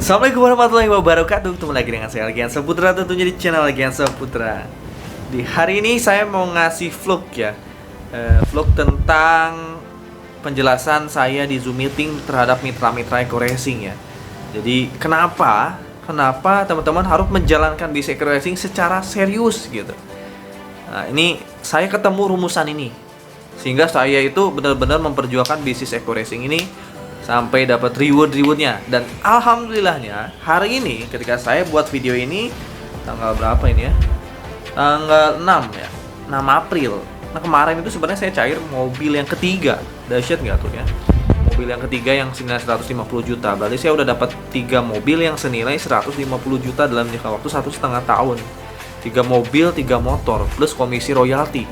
Assalamualaikum warahmatullahi wabarakatuh. Ketemu lagi dengan saya Algiansa Putra, tentunya di channel Algiansa Putra. Di hari ini saya mau ngasih vlog ya, vlog tentang penjelasan saya di Zoom meeting terhadap mitra-mitra Eco Racing ya. Jadi kenapa teman-teman harus menjalankan bisnis Eco Racing secara serius gitu. Nah, ini saya ketemu rumusan ini, sehingga saya itu benar-benar memperjuangkan bisnis Eco Racing ini sampai dapat rewardnya. Dan alhamdulillahnya hari ini ketika saya buat video ini tanggal berapa ini ya, tanggal 6 ya, 6 April. Nah kemarin itu sebenarnya saya cair mobil yang ketiga. Dahsyat nggak tuh ya, mobil yang ketiga yang senilai 150 juta. Berarti saya udah dapat 3 mobil yang senilai 150 juta dalam jangka waktu 1,5 tahun. 3 mobil, 3 motor plus komisi royalti.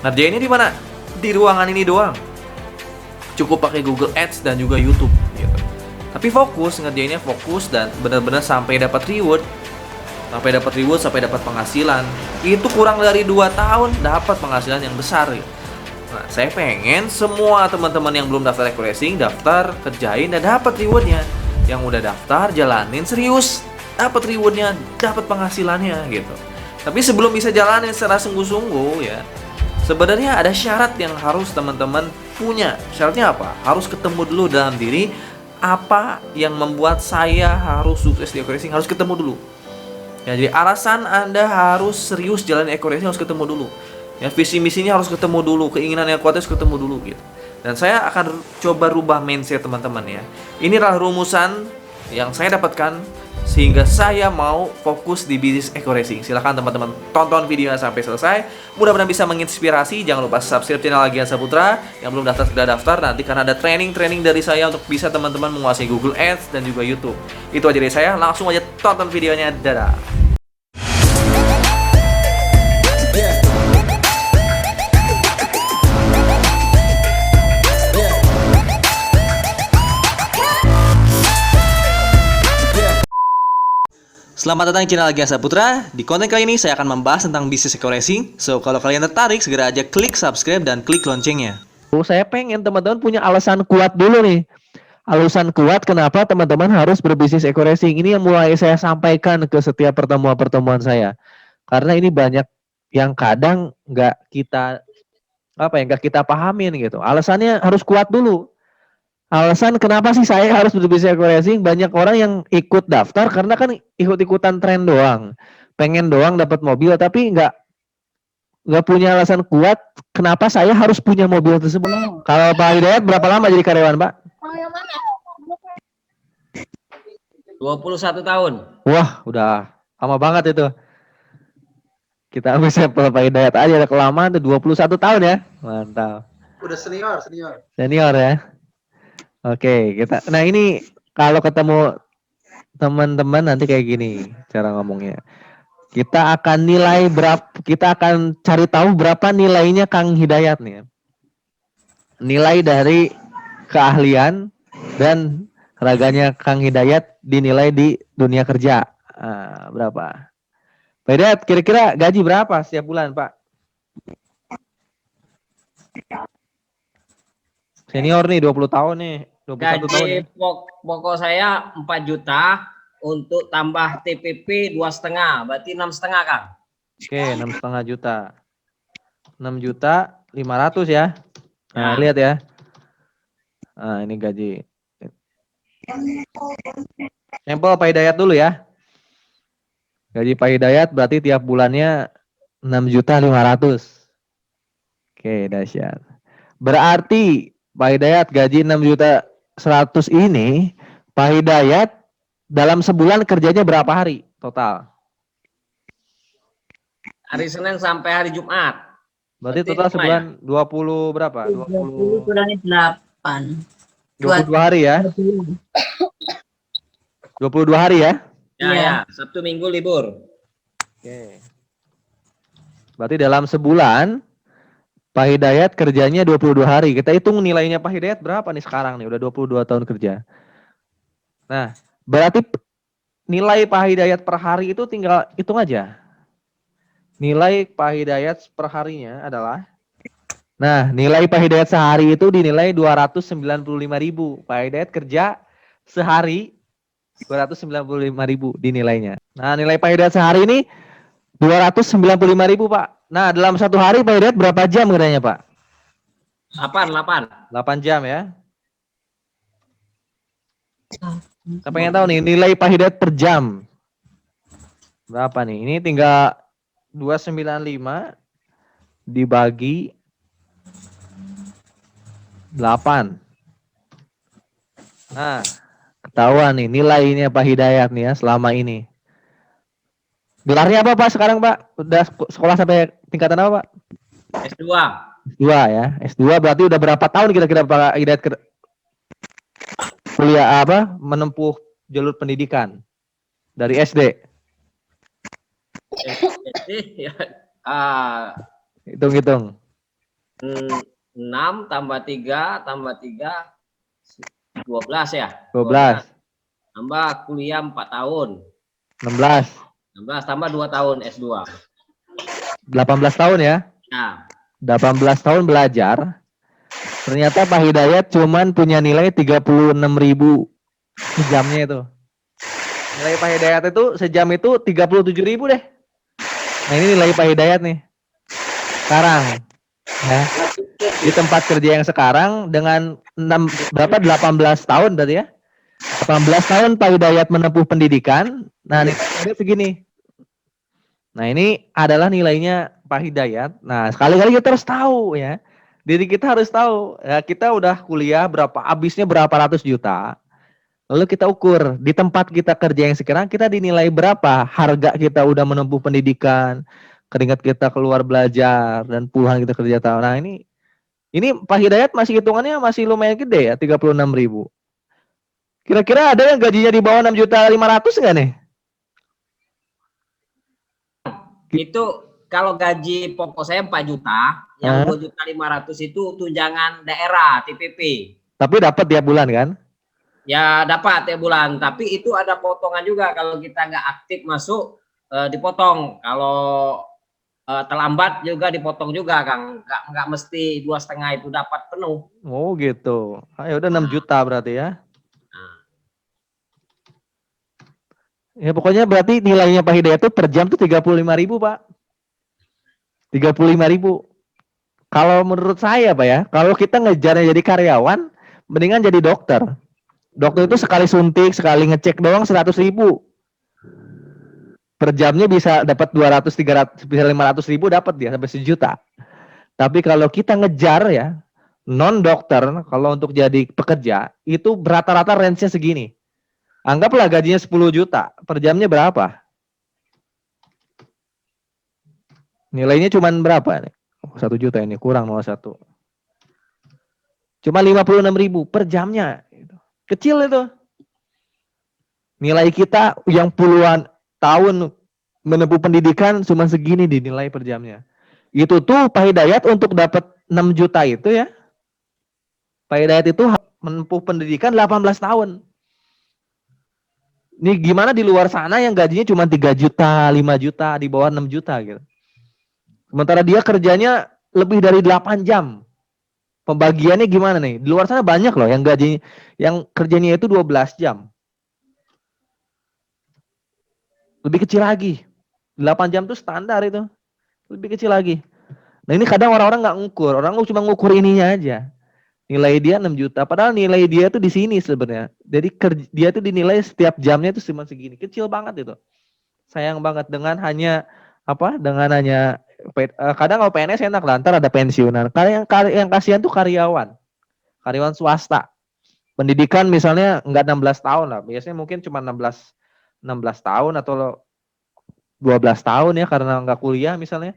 Ngerjainnya di mana? Di ruangan ini doang. Cukup pakai Google Ads dan juga YouTube gitu. Tapi fokus, ngerjainnya fokus dan benar-benar sampai dapat reward, sampai dapat penghasilan. Itu kurang dari 2 tahun dapat penghasilan yang besar gitu. Nah, saya pengen semua teman-teman yang belum daftar Eco Racing daftar, kerjain dan dapat rewardnya. Yang udah daftar jalanin serius, dapat rewardnya, dapat penghasilannya gitu. Tapi sebelum bisa jalanin secara sungguh-sungguh ya, sebenarnya ada syarat yang harus teman-teman punya. Syaratnya apa? Harus ketemu dulu dalam diri apa yang membuat saya harus sukses di Eco Racing, harus ketemu dulu. Ya, jadi alasan Anda harus serius jalan Eco Racing harus ketemu dulu. Ya, visi misinya harus ketemu dulu, keinginan yang kuat harus ketemu dulu gitu. Dan saya akan coba rubah mindset teman-teman ya. Inilah rumusan yang saya dapatkan sehingga saya mau fokus di bisnis Eco Racing. Silahkan teman-teman tonton videonya sampai selesai. Mudah-mudahan bisa menginspirasi. Jangan lupa subscribe channel Algiansa Putra. Yang belum daftar segera daftar nanti karena ada training dari saya untuk bisa teman-teman menguasai Google Ads dan juga YouTube. Itu aja dari saya. Langsung aja tonton videonya. Dadah. Selamat datang di channel Algiansa Putra. Di konten kali ini saya akan membahas tentang bisnis Eco Racing. So, kalau kalian tertarik, segera aja klik subscribe dan klik loncengnya. Saya pengen teman-teman punya alasan kuat dulu nih. Alasan kuat kenapa teman-teman harus berbisnis Eco Racing. Ini yang mulai saya sampaikan ke setiap pertemuan-pertemuan saya. Karena ini banyak yang kadang nggak kita pahamin gitu. Alasannya harus kuat dulu. Alasan kenapa sih saya harus berbisnis Eco Racing? Banyak orang yang ikut daftar karena kan ikut-ikutan tren doang. Pengen doang dapat mobil tapi nggak punya alasan kuat kenapa saya harus punya mobil tersebut. Kalau Pak Hidayat berapa lama jadi karyawan, Pak? 21 tahun. Wah, udah lama banget itu. Kita ambil sampel Pak Hidayat aja, ada kelamaan tuh 21 tahun ya. Mantap. Udah senior. Senior ya. Oke, nah ini kalau ketemu teman-teman nanti kayak gini cara ngomongnya. Kita akan cari tahu berapa nilainya Kang Hidayat nih. Nilai dari keahlian dan raganya Kang Hidayat dinilai di dunia kerja. Berapa? Pak Hidayat, kira-kira gaji berapa setiap bulan, Pak? Senior nih, 20 tahun nih. 21 tahun ya. Pokok saya 4 juta untuk tambah TPP 2,5, berarti 6,5 Kang. Oke, 6,5 juta. 6 juta 500 ya. Nah, lihat ya. Nah, ini gaji. Sampel Pak Hidayat dulu ya. Gaji Pak Hidayat berarti tiap bulannya 6 juta 500. Oke, dahsyat. Berarti Pak Hidayat gaji 6 juta 100 ini, Pak Hidayat dalam sebulan kerjanya berapa hari total? Hari Senin sampai hari Jumat. Berarti total sebulan ya? 20 berapa? 20 kurangi 8. 22 hari ya? 22 hari ya? Ya, Sabtu Minggu libur. Oke. Berarti dalam sebulan Pak Hidayat kerjanya 22 hari. Kita hitung nilainya Pak Hidayat berapa nih sekarang nih? Udah 22 tahun kerja. Nah, berarti nilai Pak Hidayat per hari itu tinggal hitung aja. Nilai Pak Hidayat per harinya adalah, nah nilai Pak Hidayat sehari itu dinilai 295.000. Pak Hidayat kerja sehari 295.000 dinilainya. Nah, nilai Pak Hidayat sehari ini 295.000, Pak. Nah, dalam satu hari Pak Hidayat berapa jam kerjanya, Pak? 8. 8 jam ya. Saya pengen tahu nih nilai Pak Hidayat per jam. Berapa nih? Ini tinggal 295 dibagi 8. Nah, ketahuan nih nilainya Pak Hidayat nih ya selama ini. Gelarnya apa Pak sekarang Pak? Udah sekolah sampai tingkatan apa Pak? S2. S2 ya. S2 berarti udah berapa tahun kira-kira Pak Hidayat kuliah apa? Menempuh jalur pendidikan dari SD. Jadi Hitung-hitung. 6 tambah 3 tambah 3 12 ya. 12. Tambah kuliah 4 tahun. 16. 16 tambah 2 tahun S2. 18 tahun ya. Nah, 18 tahun belajar. Ternyata Pak Hidayat cuman punya nilai 36.000 sejamnya itu. Nilai Pak Hidayat itu sejam itu 37.000 deh. Nah, ini nilai Pak Hidayat nih. Sekarang ya. Di tempat kerja yang sekarang dengan 18 tahun berarti ya. 18 tahun Pak Hidayat menempuh pendidikan. Nah, nilai Pak Hidayat segini. Nah, ini adalah nilainya Pak Hidayat. Nah, sekali-kali kita harus tahu ya. Diri kita harus tahu. Ya, kita udah kuliah berapa, habisnya berapa ratus juta. Lalu kita ukur di tempat kita kerja yang sekarang kita dinilai berapa harga kita udah menempuh pendidikan, keringat kita keluar belajar dan puluhan kita kerja tahun. Nah, ini Pak Hidayat masih hitungannya masih lumayan gede ya, 36.000. Kira-kira ada yang gajinya di bawah 6.500.000 enggak nih? itu kalau gaji pokok saya 4 juta, yang 2.500.000 itu tunjangan daerah TPP. Tapi dapat tiap bulan kan? Ya dapat tiap bulan, tapi itu ada potongan juga kalau kita nggak aktif masuk dipotong. Kalau terlambat juga dipotong juga, Kang. Nggak mesti 2,5 itu dapat penuh. Oh gitu. Ayo udah 6 juta berarti ya. Ya pokoknya berarti nilainya Pak Hidayat itu per jam tuh 35.000 Pak. 35.000. Kalau menurut saya Pak ya, kalau kita ngejarnya jadi karyawan, mendingan jadi dokter. Dokter itu sekali suntik, sekali ngecek doang 100.000. Per jamnya bisa dapat 200, 300, bisa 500.000 dapat dia sampai 1 juta. Tapi kalau kita ngejar ya, non dokter, kalau untuk jadi pekerja, itu rata-rata range-nya segini. Anggaplah gajinya 10 juta, per jamnya berapa? Nilainya cuma berapa nih? 1 juta ini, kurang 0,1. Cuma 56.000 per jamnya. Kecil itu. Nilai kita yang puluhan tahun menempuh pendidikan cuma segini dinilai per jamnya. Itu tuh Pak Hidayat untuk dapat 6 juta itu ya. Pak Hidayat itu menempuh pendidikan 18 tahun. Ini gimana di luar sana yang gajinya cuma 3 juta, 5 juta, di bawah 6 juta gitu. Sementara dia kerjanya lebih dari 8 jam. Pembagiannya gimana nih? Di luar sana banyak loh yang gajinya, yang kerjanya itu 12 jam. Lebih kecil lagi. 8 jam itu standar itu. Lebih kecil lagi. Nah ini kadang orang-orang nggak ngukur. Orang cuma ngukur ininya aja. Nilai dia 6 juta. Padahal nilai dia tuh di sini sebenarnya. Jadi dia tuh dinilai setiap jamnya itu cuma segini. Kecil banget itu. Sayang banget dengan hanya apa? Dengan hanya kadang kalau PNS enak lah. Ntar ada pensiunan. Yang kasihan tuh karyawan. Karyawan swasta. Pendidikan misalnya nggak 16 tahun lah. Biasanya mungkin cuma 16 tahun atau 12 tahun ya karena nggak kuliah misalnya.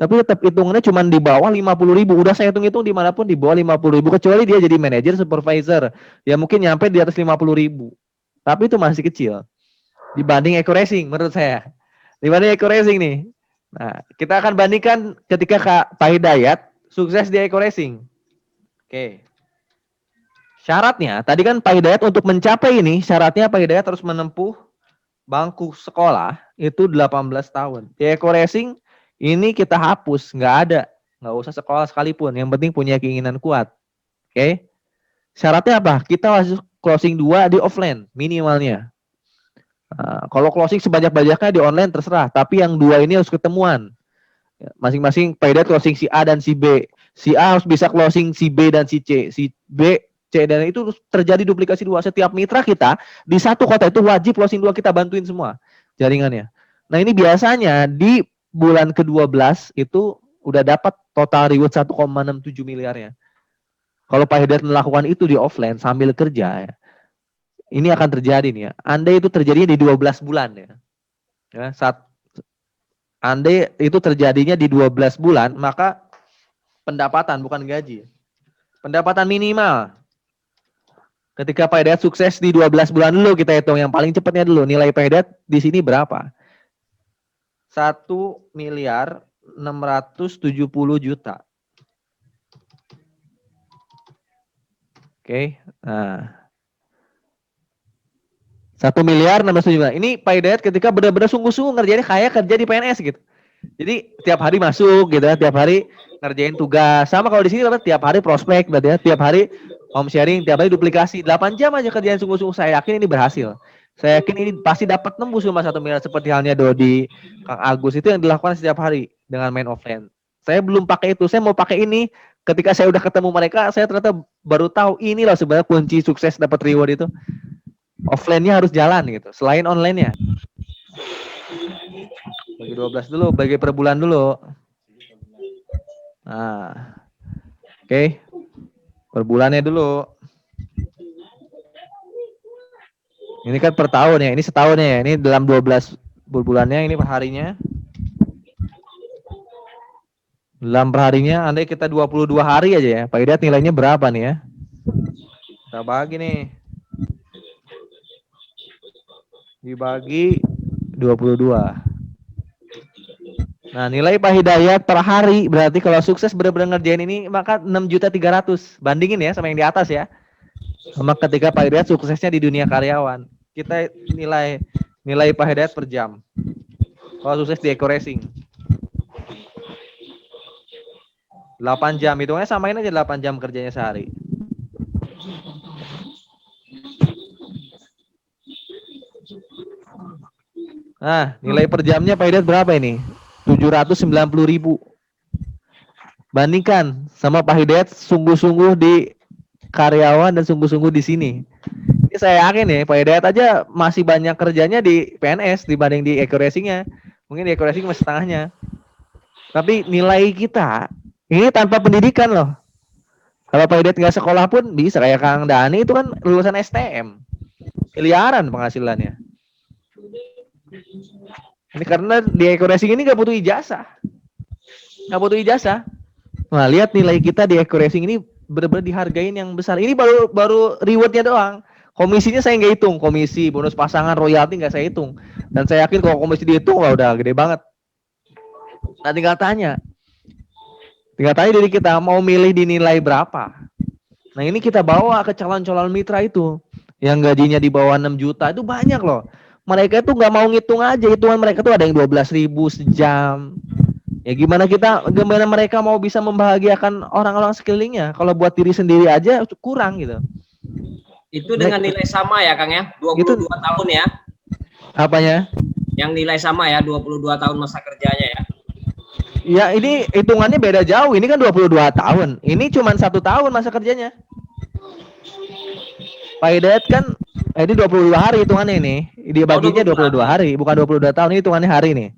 Tapi tetap hitungannya cuma di bawah 50.000. Udah saya hitung-hitung dimanapun di bawah 50.000. Kecuali dia jadi manajer, supervisor. Ya mungkin nyampe di atas 50.000. Tapi itu masih kecil. Dibanding Eko Racing menurut saya. Dibanding Eko Racing nih. Nah, kita akan bandingkan ketika Pak Hidayat sukses di Eko Racing. Oke. Syaratnya, tadi kan Pak Hidayat untuk mencapai ini, syaratnya Pak Hidayat harus menempuh bangku sekolah itu 18 tahun. Di Eko Racing ini kita hapus, nggak ada. Nggak usah sekolah sekalipun, yang penting punya keinginan kuat. Oke. Syaratnya apa? Kita harus closing 2 di offline, minimalnya. Kalau closing sebanyak-banyaknya di online terserah, tapi yang dua ini harus ketemuan. Ya, masing-masing Paidat closing si A dan si B. Si A harus bisa closing si B dan si C. Si B, C dan itu terjadi duplikasi dua. Setiap mitra kita di satu kota itu wajib closing dua, kita bantuin semua jaringannya. Nah ini biasanya di bulan ke-12 itu udah dapat total reward 1,67 miliarnya. Kalau Paidat melakukan itu di offline sambil kerja ya, ini akan terjadi nih ya. Andai itu terjadinya di 12 bulan ya. Andai itu terjadinya di 12 bulan, maka pendapatan bukan gaji. Pendapatan minimal. Ketika Paidat sukses di 12 bulan dulu, kita hitung yang paling cepatnya dulu. Nilai Paidat di sini berapa? 1.670 juta. Oke. Nah. 1.670 juta. Ini Paidat ketika benar-benar sungguh-sungguh ngerjainnya kayak kerja di PNS gitu. Jadi tiap hari masuk gitu ya, tiap hari ngerjain tugas. Sama kalau di sini tiap hari prospek berarti ya, tiap hari home sharing, tiap hari duplikasi. 8 jam aja kerjaan sungguh-sungguh. Saya yakin ini berhasil. Saya yakin ini pasti dapat nembus cuma 1 miliar seperti halnya Dodi, Kang Agus itu yang dilakukan setiap hari dengan main offline. Saya belum pakai itu, saya mau pakai ini. Ketika saya udah ketemu mereka, saya ternyata baru tahu ini loh sebenarnya kunci sukses dapat reward itu. Offline-nya harus jalan gitu, selain online-nya. Bagi 12 dulu, bagi per bulan dulu. Nah, oke. Per bulannya dulu. Ini kan per tahun ya, ini setahun ya. Ini dalam 12 bulannya, ini per harinya. Dalam per harinya, andai kita 22 hari aja ya. Paidat nilainya berapa nih ya? Kita bagi nih. Dibagi 22. Nah, nilai Pak Hidayat per hari berarti kalau sukses benar-benar ngerjain ini maka 6.300.000. Bandingin ya sama yang di atas ya. Sama ketika Pak Hidayat suksesnya di dunia karyawan. Kita nilai Pak Hidayat per jam. Kalau sukses di Eco Racing. 8 jam, hitungnya samain aja 8 jam kerjanya sehari. Nah, nilai per jamnya Pak Hidayat berapa ini? 790.000. Bandingkan sama Pak Hidayat sungguh-sungguh di karyawan dan sungguh-sungguh di sini. Ini saya yakin ya, Pak Hidayat aja masih banyak kerjanya di PNS dibanding di Eco Racing-nya. Mungkin di Eco Racing masih setengahnya. Tapi nilai kita ini tanpa pendidikan loh. Kalau Pak Hidayat nggak sekolah pun bisa, kayak Kang Dani itu kan lulusan STM. Miliaran penghasilannya. Ini karena di Eco Racing ini nggak butuh ijazah. Nggak butuh ijazah. Nah, lihat nilai kita di Eco Racing ini benar-benar dihargain yang besar. Ini baru rewardnya doang. Komisinya saya nggak hitung. Komisi, bonus pasangan, royalti nggak saya hitung. Dan saya yakin kalau komisi dihitung, wah udah gede banget. Nah, tinggal tanya diri kita mau milih di nilai berapa. Nah, ini kita bawa ke calon-calon mitra itu yang gajinya di bawah 6 juta itu banyak loh. Mereka itu nggak mau ngitung aja, hitungan mereka tuh ada yang 12.000 sejam. Ya gimana mereka mau bisa membahagiakan orang-orang sekelilingnya kalau buat diri sendiri aja kurang gitu. Itu dengan nilai sama ya Kang ya, 22 tahun ya. Apanya? Yang nilai sama ya, 22 tahun masa kerjanya ya. Ya ini hitungannya beda jauh, ini kan 22 tahun. Ini cuma 1 tahun masa kerjanya. Pak Hidayat kan ini 22 hari hitungannya ini. Dia baginya 22 hari, bukan 22 tahun, ini hitungannya hari nih.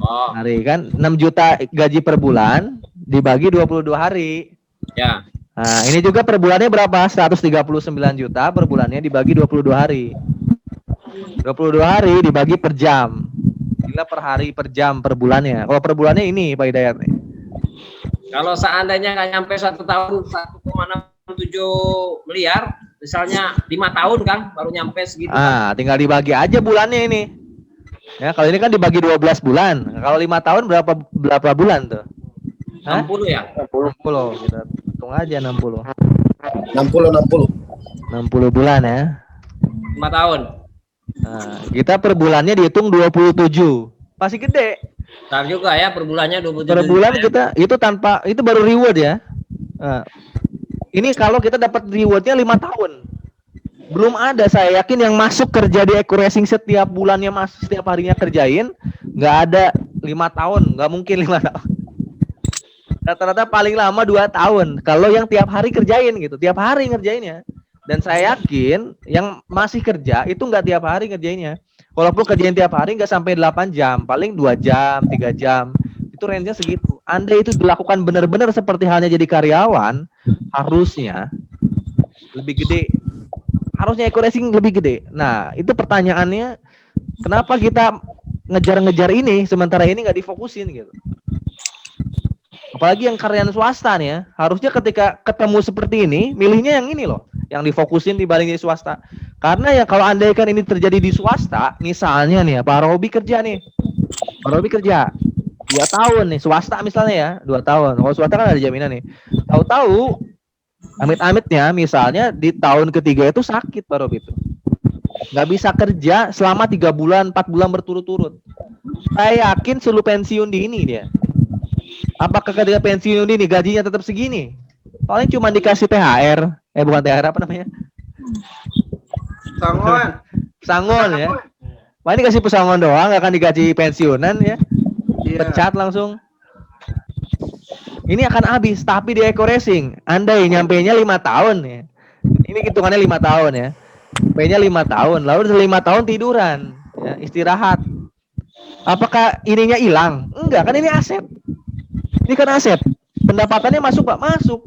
Oh. Hari kan 6 juta gaji per bulan dibagi 22 hari. Ya. Nah, ini juga per bulannya berapa? 139 juta per bulannya dibagi 22 hari. 22 hari dibagi per jam. Gila, per hari per jam per bulannya. Kalau per bulannya ini Pak Hidayat nih. Kalau seandainya nggak nyampe 1 tahun 1,67 miliar, misalnya 5 tahun Kang baru nyampe segitu. Ah, tinggal dibagi aja bulannya ini. Ya, kalau ini kan dibagi 12 bulan. Kalau 5 tahun berapa bulan tuh? 60 ya? 60. Kita hitung aja 60. 60 bulan ya. 5 tahun. Nah, kita per bulannya dihitung 27. Pasti gede. Ntar juga ya per bulannya 27. Per bulan kita itu tanpa itu baru reward ya. Nah, ini kalau kita dapat rewardnya 5 tahun. Belum ada, saya yakin yang masuk kerja di Eco Racing setiap bulannya masuk, setiap harinya kerjain, nggak ada 5 tahun, nggak mungkin 5 tahun. Rata-rata paling lama 2 tahun. Kalau yang tiap hari kerjain gitu, tiap hari ngerjainnya. Dan saya yakin yang masih kerja itu nggak tiap hari ngerjainnya. Walaupun kerjain tiap hari nggak sampai 8 jam, paling 2 jam, 3 jam. Itu range-nya segitu. Andai itu dilakukan benar-benar seperti halnya jadi karyawan, harusnya lebih gede. Harusnya Eco Racing lebih gede. Nah, itu pertanyaannya, kenapa kita ngejar-ngejar ini sementara ini nggak difokusin gitu. Apalagi yang karyawan swasta nih ya, harusnya ketika ketemu seperti ini, milihnya yang ini loh, yang difokusin dibanding di swasta. Karena ya kalau andaikan ini terjadi di swasta, misalnya nih ya, Pak Robi kerja nih, Pak Robi kerja 2 tahun nih, swasta misalnya ya, 2 tahun. Kalau swasta kan ada jaminan nih. Tahu-tahu amit-amitnya misalnya di tahun ketiga itu sakit Pak Robi itu. Nggak bisa kerja selama 3 bulan, 4 bulan berturut-turut. Saya yakin seluruh pensiun di ini dia. Apakah ketika pensiun ini gajinya tetap segini? Paling cuma dikasih THR. Bukan THR, apa namanya? Sangon. Sangon ya. Paling dikasih pesangon doang, nggak akan digaji pensiunan ya. Pecat langsung. Ini akan habis, tapi di Eco Racing, andai nyampainya 5 tahun ya. Ini hitungannya 5 tahun ya. P-nya 5 tahun, lalu 5 tahun tiduran, ya, istirahat. Apakah ininya hilang? Enggak, kan ini aset. Ini kan aset. Pendapatannya masuk, Pak? Masuk.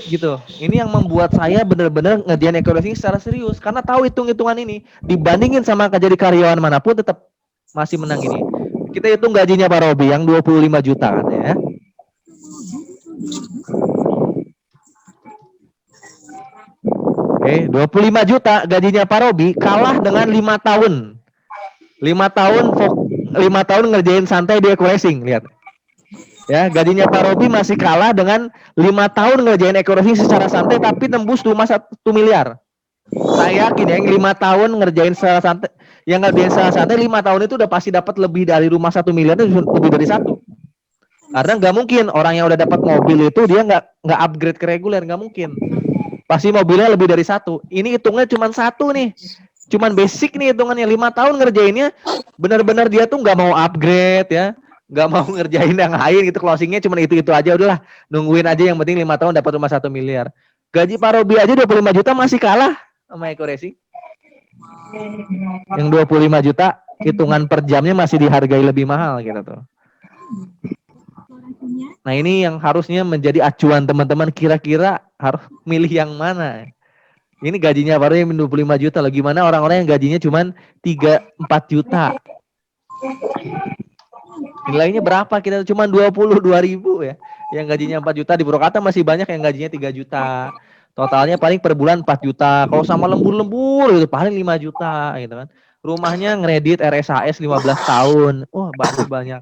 Gitu. Ini yang membuat saya benar-benar ngerjain Eco Racing secara serius, karena tahu hitung-hitungan ini. Dibandingin sama jadi karyawan manapun tetap masih menang ini. Kita hitung gajinya Pak Robi yang 25 juta kan ya. Oke, 25 juta gajinya Pak Robi kalah dengan 5 tahun. 5 tahun ngerjain santai di Eco Racing, lihat. Ya, gajinya Pak Robi masih kalah dengan 5 tahun ngerjain Eco Racing secara santai tapi tembus rumah 1 miliar. Saya yakin ya, yang 5 tahun ngerjain secara santai, yang ngerjain secara santai 5 tahun itu udah pasti dapat lebih dari rumah 1 miliar, itu lebih dari 1. Karena nggak mungkin orang yang udah dapat mobil itu dia nggak upgrade ke reguler, nggak mungkin. Pasti mobilnya lebih dari 1. Ini hitungnya cuma 1 nih. Cuman basic nih hitungannya, 5 tahun ngerjainnya benar-benar dia tuh nggak mau upgrade ya. Nggak mau ngerjain yang lain gitu, closingnya cuma itu aja, udahlah nungguin aja, yang penting 5 tahun dapat rumah 1 miliar. Gaji Pak Robi aja 25 juta masih kalah sama Eco Racing. Yang 25 juta hitungan per jamnya masih dihargai lebih mahal gitu tuh. Nah, ini yang harusnya menjadi acuan teman-teman, kira-kira harus milih yang mana. Ini gajinya baru yang 25 juta loh. Gimana orang-orang yang gajinya cuma 3-4 juta. Nilainya berapa? Kita cuma 22.000 ya. Yang gajinya 4 juta, di Purwakarta masih banyak yang gajinya 3 juta. Totalnya paling per bulan 4 juta. Kalau sama lembur-lembur itu paling 5 juta gitu kan. Rumahnya ngeredit RSHS 15 tahun. Wah, banyak.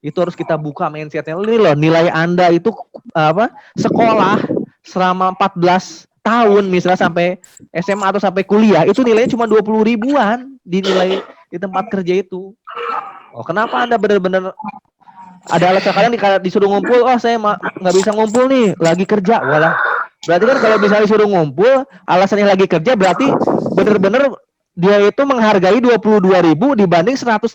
Itu harus kita buka mindsetnya. Ini loh, nilai Anda itu apa? Sekolah selama 14 tahun misalnya sampai SMA atau sampai kuliah, itu nilainya cuma 20 ribuan dinilai di tempat kerja itu. Oh, kenapa Anda benar-benar ada alasan kalian disuruh ngumpul? Oh, saya nggak bisa ngumpul nih, lagi kerja. Walah. Berarti kan kalau misalnya disuruh ngumpul, alasannya lagi kerja, berarti benar-benar dia itu menghargai 22.000 dibanding 158.000.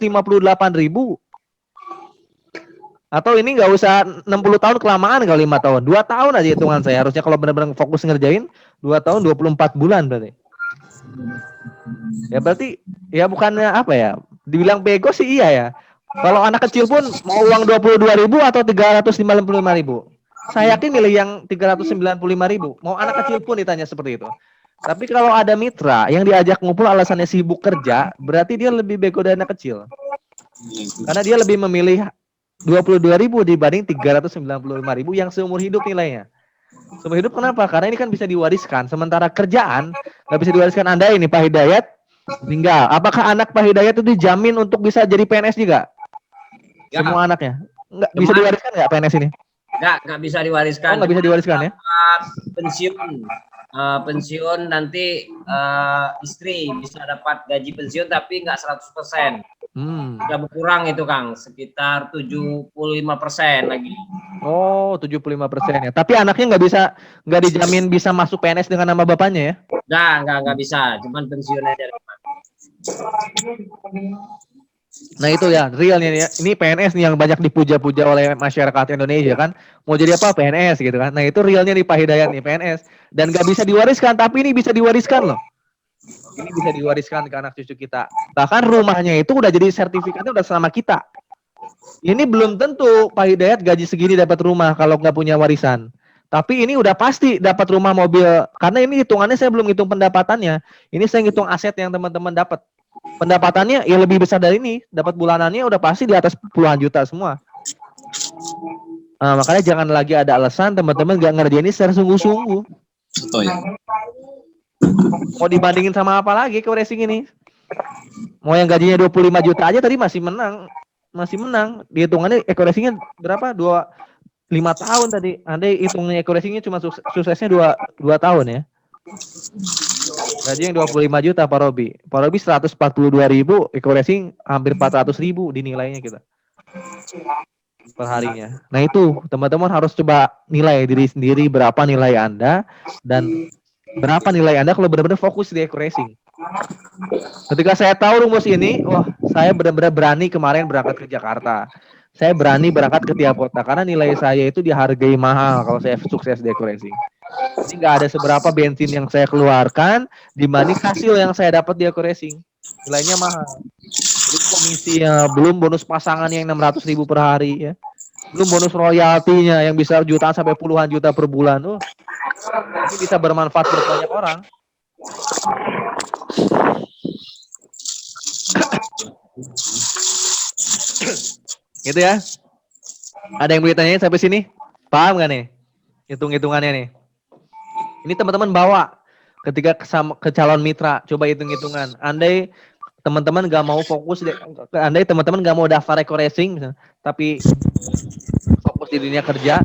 Atau ini nggak usah 60 tahun, kelamaan kalau 5 tahun. 2 tahun aja hitungan saya. Harusnya kalau benar-benar fokus ngerjain 2 tahun 24 bulan berarti. Ya berarti ya bukannya apa ya? Dibilang bego sih iya ya. Kalau anak kecil pun mau uang 22.000 atau 355.000. Saya yakin milih yang 395.000. Mau anak kecil pun ditanya seperti itu. Tapi kalau ada mitra yang diajak ngumpul alasannya sibuk kerja, berarti dia lebih bego dari anak kecil. Karena dia lebih memilih 22.000 dibanding 395.000 yang seumur hidup nilainya. Seumur hidup kenapa? Karena ini kan bisa diwariskan. Sementara kerjaan nggak bisa diwariskan. Anda ini Pak Hidayat tinggal. Apakah anak Pak Hidayat itu dijamin untuk bisa jadi PNS juga? Ya. Semua anaknya nggak bisa diwariskan nggak PNS ini? Nggak bisa diwariskan. Oh, nggak bisa diwariskan ya? Pensiun nanti istri bisa dapat gaji pensiun tapi nggak 100%. Sudah berkurang itu Kang, sekitar 75% lagi. Oh, 75% ya. Tapi anaknya nggak dijamin bisa masuk PNS dengan nama bapaknya ya? Nggak bisa, cuman pensiun aja. Nah itu ya, realnya ya. Ini PNS nih yang banyak dipuja-puja oleh masyarakat Indonesia kan. Mau jadi apa? PNS gitu kan. Nah itu realnya nih Pak Hidayat nih, PNS. Dan nggak bisa diwariskan, tapi ini bisa diwariskan loh. Ini bisa diwariskan ke anak cucu kita. Bahkan rumahnya itu udah jadi sertifikatnya udah sama kita. Ini belum tentu Pak Hidayat gaji segini dapat rumah kalau nggak punya warisan. Tapi ini udah pasti dapat rumah, mobil. Karena ini hitungannya saya belum hitung pendapatannya. Ini saya hitung aset yang teman-teman dapat. Pendapatannya ya lebih besar dari ini. Dapat bulanannya udah pasti di atas puluhan juta semua. Nah, makanya jangan lagi ada alasan teman-teman nggak ngerjain ini secara sungguh-sungguh. Betul ya. Mau dibandingin sama apa lagi ke racing ini? Mau yang gajinya 25 juta aja tadi masih menang. Masih menang. Dihitungannya eco-racingnya berapa? 5 tahun tadi. Andai hitungnya eco-racingnya cuma suksesnya 2 tahun ya. Gaji yang 25 juta Pak Robi. Pak Robi 142.000, eco-racing hampir 400.000 dinilainya kita. Per harinya. Nah itu teman-teman harus coba nilai diri sendiri berapa nilai Anda dan berapa nilai Anda kalau benar-benar fokus di eco-racing. Ketika saya tahu rumus ini, wah, saya benar-benar berani kemarin berangkat ke Jakarta. Saya berani berangkat ke tiap kota karena nilai saya itu dihargai mahal kalau saya sukses di eco-racing. Jadi nggak ada seberapa bensin yang saya keluarkan dibanding hasil yang saya dapat di eco-racing. Nilainya mahal. Jadi komisinya, belum bonus pasangannya yang 600.000 per hari ya. Belum bonus royaltinya yang bisa jutaan sampai puluhan juta per bulan. Ini bisa bermanfaat buat banyak orang. Gitu ya. Ada yang mau ditanyain sampai sini? Paham gak nih? Hitung-hitungannya nih. Ini teman-teman bawa ketika ke calon mitra, coba hitung-hitungan. Andai teman-teman gak mau fokus, andai teman-teman gak mau daftar eco-racing, tapi fokus di dunia kerja,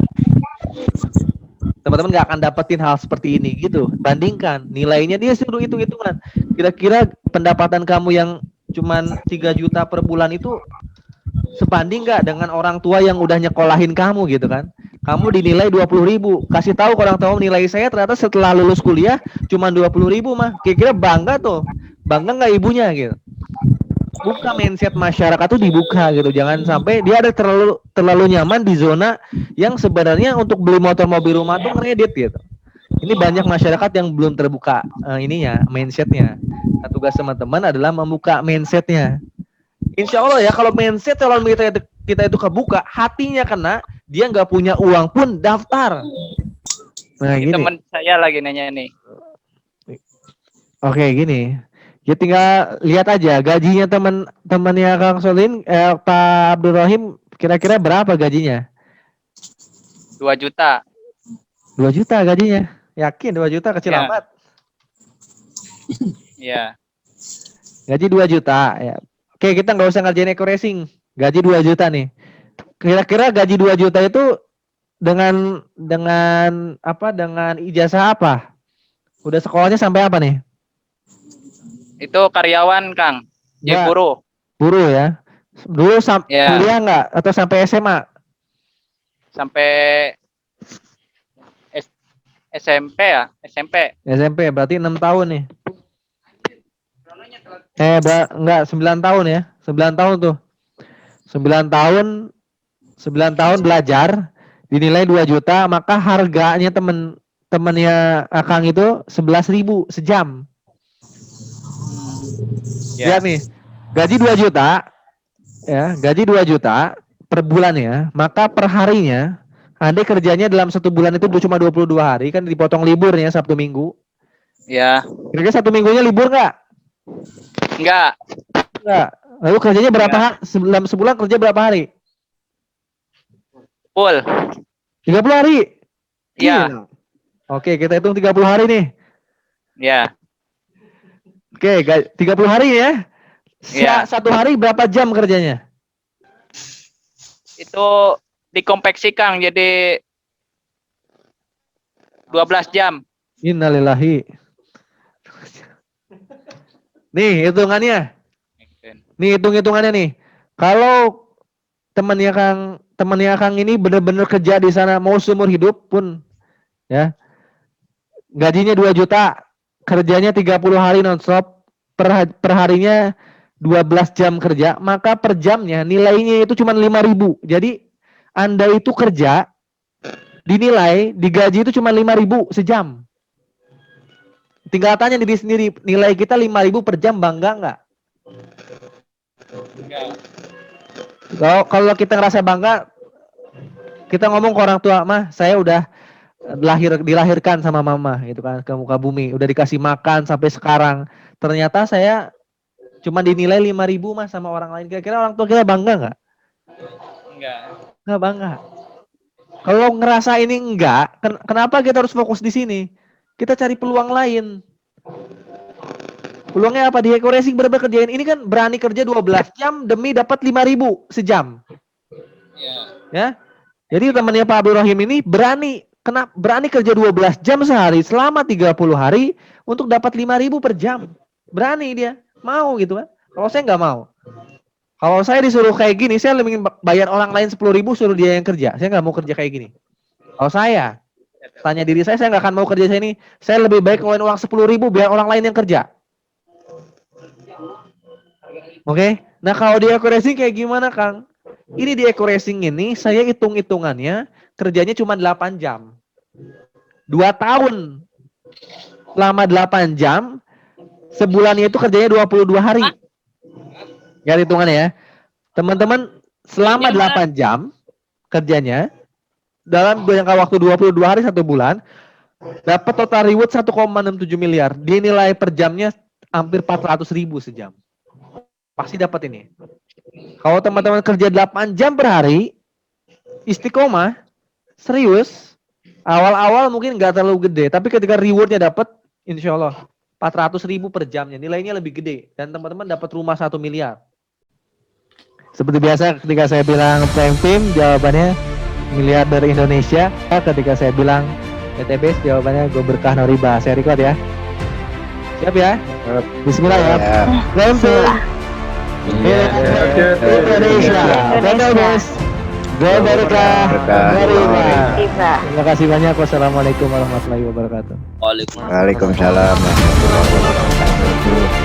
teman-teman gak akan dapetin hal seperti ini gitu. Bandingkan nilainya, dia suruh hitung-hitungan. Kira-kira pendapatan kamu yang cuman 3 juta per bulan itu sebanding nggak dengan orang tua yang udah nyekolahin kamu gitu kan? Kamu dinilai 20.000, kasih tahu ke orang tua nilai saya ternyata setelah lulus kuliah cuma 20.000 mah. Kira-kira bangga tuh, bangga nggak ibunya gitu? Buka mindset masyarakat tuh dibuka gitu, jangan sampai dia ada terlalu nyaman di zona yang sebenarnya untuk beli motor, mobil, rumah tuh kredit gitu. Ini banyak masyarakat yang belum terbuka ininya, mindsetnya. Nah, tugas teman-teman adalah membuka mindsetnya. Insya Allah ya, kalau mindset calon kita itu kebuka, hatinya kena, dia nggak punya uang pun daftar. Nah gini. Teman saya lagi nanya nih. Oke gini, ya tinggal lihat aja gajinya teman-temannya Kang Solin, Pak Abdul Rahim, kira-kira berapa gajinya? 2 juta. 2 juta gajinya, yakin 2 juta kecil Ya. amat? Iya. Gaji 2 juta ya. Oke, kita nggak usah ngerjain eco-racing. Gaji 2 juta nih. Kira-kira gaji 2 juta itu dengan apa? Dengan ijazah apa? Udah sekolahnya sampai apa nih? Itu karyawan, Kang. Jadi Ya, buruh. buruh ya. Dulu Ya. kuliah nggak? Atau sampai SMA? Sampai SMP ya? SMP. SMP, berarti 6 tahun nih. Enggak, 9 tahun ya. 9 tahun tuh. 9 tahun belajar, dinilai 2 juta, maka harganya temennya Akang itu 11.000 sejam. Ya. Lihat nih, gaji 2 juta, ya, gaji 2 juta per bulannya, maka per harinya, andai kerjanya dalam 1 bulan itu cuma 22 hari, kan dipotong liburnya Sabtu Minggu. Ya. Kira-kira 1 minggunya libur nggak? Enggak. Nggak. Lalu kerjanya berapa hari? Dalam sebulan kerja berapa hari? Full. 30 hari? Iya. Gila. Oke, kita hitung 30 hari nih. Ya. Oke, 30 hari ya. Iya. 1 hari berapa jam kerjanya? Itu dikompleksi, Kang, jadi 12 jam. Innalillahi. Nih, hitungannya. Nih hitung-hitungannya nih. Kalau temannya Kang ini bener-bener kerja di sana mau seumur hidup pun ya. Gajinya 2 juta, kerjanya 30 hari nonstop, per harinya 12 jam kerja, maka per jamnya nilainya itu cuma 5.000. Jadi Anda itu kerja dinilai digaji itu cuma 5.000 sejam. Tinggal tanya diri sendiri, nilai kita 5.000 per jam, bangga nggak? Kalau kita ngerasa bangga, kita ngomong ke orang tua, mah saya udah dilahirkan sama mama gitu kan ke muka bumi, udah dikasih makan sampai sekarang. Ternyata saya cuma dinilai 5.000 mas sama orang lain. Kira-kira orang tua kita bangga nggak? Nggak bangga. Kalau ngerasa ini enggak, kenapa kita harus fokus di sini? Kita cari peluang lain. Peluangnya apa? Di Eko Racing bener-bener kerjain ini kan berani kerja 12 jam demi dapat 5.000 sejam. Ya. Jadi temannya Pak Abdul Rahim ini berani kerja 12 jam sehari selama 30 hari untuk dapat 5.000 per jam. Berani dia. Mau gitu kan. Kalau saya nggak mau. Kalau saya disuruh kayak gini, saya lebih bayar orang lain 10.000 suruh dia yang kerja. Saya nggak mau kerja kayak gini. Kalau saya tanya diri saya nggak akan mau kerja sini. Saya lebih baik ngeluarin uang 10.000 biar orang lain yang kerja. Oke. Nah kalau di Eko Racing kayak gimana Kang? Ini di Eko Racing ini saya hitung-hitungannya kerjanya cuma 8 jam. 2 tahun. Selama 8 jam. Sebulannya itu kerjanya 22 hari. Ya hitungannya ya. Teman-teman selama 8 jam kerjanya dalam jangka waktu 22 hari 1 bulan dapat total reward 1,67 miliar. Dinilai per jamnya hampir 400.000 sejam. Pasti dapat ini. Kalau teman-teman kerja 8 jam per hari istiqomah, serius, awal-awal mungkin nggak terlalu gede, tapi ketika rewardnya dapat, insya Allah 400.000 per jamnya, nilainya lebih gede dan teman-teman dapat rumah 1 miliar. Seperti biasa ketika saya bilang prime team, jawabannya miliarder Indonesia. Ketika saya bilang ETB, jawabannya gue berkah Noriba. Saya record ya. Siap ya? Bismillah ya. Prime team Indonesia. Indonesia. Gue berkah Noriba. Terima kasih banyak. Wassalamualaikum warahmatullahi wabarakatuh. Waalaikumsalam warahmatullahi wabarakatuh.